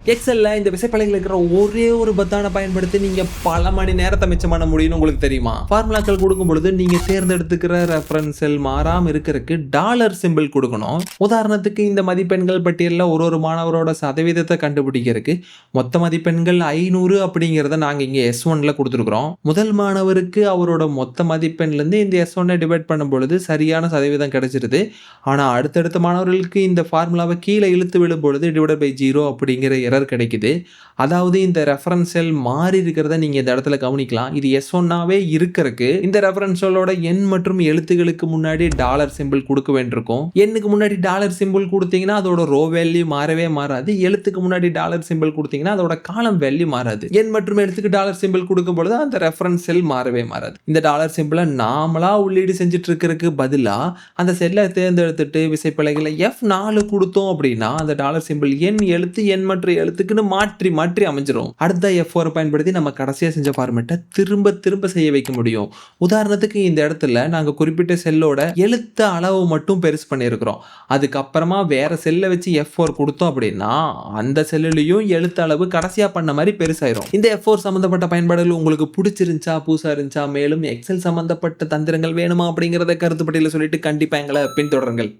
எக்ஸல்ல இந்த விசைப்பலகையில் இருக்கிற ஒரே ஒரு பத்தான பயன்படுத்தி நீங்க பல மணி நேரத்தை மிச்சம் பண்ண முடியும்னு உங்களுக்கு தெரியுமா? ஃபார்முலாக்கள் கொடுக்கும் பொழுது நீங்க தேர்ந்தெடுத்துக்கிற ரெஃபரன்ஸ் செல் மாறாம இருக்கிறதுக்கு டாலர் சிம்பிள் கொடுக்கணும். உதாரணத்துக்கு இந்த மதிப்பெண்கள் பட்டியலில் ஒரு மாணவரோட சதவீதத்தை கண்டுபிடிக்கிறதுக்கு மொத்த மதிப்பெண்கள் 500 அப்படிங்கிறத நாங்க இங்க S1ல கொடுத்துருக்கிறோம். முதல் மாணவருக்கு அவரோட மொத்த மதிப்பெண்ல இருந்து இந்த S1 டிவைட் பண்ணும் பொழுது சரியான சதவீதம் கிடைச்சிருது. ஆனா அடுத்தடுத்த மாணவர்களுக்கு இந்த ஃபார்முலாவை கீழே இழுத்து விடும் பொழுது டிவைடட் பை 0 அப்படிங்கிற எரர் கிடைக்குது. அதாவது இந்த ரெஃபரன்ஸ் செல் மாறி இருக்கிறத நீங்க இந்த இடத்துல கவனிக்கலாம். இது S1ஆவே இருக்கிறதுக்கு இந்த ரெஃபரன்ஸ் செல்லோட எண் மற்றும் எழுத்துக்களுக்கு முன்னாடி டாலர் சிம்பிள் கொடுக்க வேண்டியிருக்கும். எண்ணுக்கு முன்னாடி டாலர் சிம்பிள் கொடுத்தீங்கன்னா அதோட ரோ வேல்யூ மாறவே மாறாது. எழுத்துக்கு முன்னாடி டாலர் சிம்பிள் கொடுத்தீங்கன்னா அதோட காலம் வேல்யூ மாறாது. எண் மற்றும் எழுத்துக்கு டாலர் சிம்பிள் கொடுக்கும் பொழுது அந்த ரெஃபரன்ஸ் செல் மாறவே மாறாது. இந்த டாலர் சிம்பிளை நாமளா உள்ளீடு செஞ்சுட்டு இருக்கிறதுக்கு பதிலா அந்த செல்லை தேர்ந்தெடுத்துட்டு விசைப்பலகையில் F4 கொடுத்தோம் அப்படின்னா அந்த டாலர் சிம்பிள் எண் எழுத்து எண் மற்றும் எழுத்துக்குன்னு மாற்றி மாற்றி அமைஞ்சிரும். அடுத்த F4 பயன்படுத்தி நம்ம கடைசியா செஞ்ச ஃபார்மேட்டை திரும்ப செய்ய வைக்க முடியும். உதாரணத்துக்கு இந்த இடத்துல நாங்க குறிப்பிட்ட செல்லோட எழுத்து அளவு மட்டும் பெருசு பண்ணியிருக்கிறோம். அதுக்கப்புறமா வேற செல்லை வச்சு F4 கொடுத்தோம் அப்படின்னா அந்த செல்லுலையும் எழுத்து அளவு கடைசியா பண்ண மாதிரி பெருசாயிரும். இந்த F4 சம்பந்தப்பட்ட பயன்பாடுகள் உங்களுக்கு பிடிச்சிருந்துச்சா, புதுசா இருந்துச்சா, மேலும் எக்ஸல் சம்பந்தப்பட்ட தந்திரங்கள் வேணுமா அப்படிங்கிறத கருத்து பட்டியல சொல்லிட்டு கண்டிப்பா எங்களை பின்தொடருங்கள்.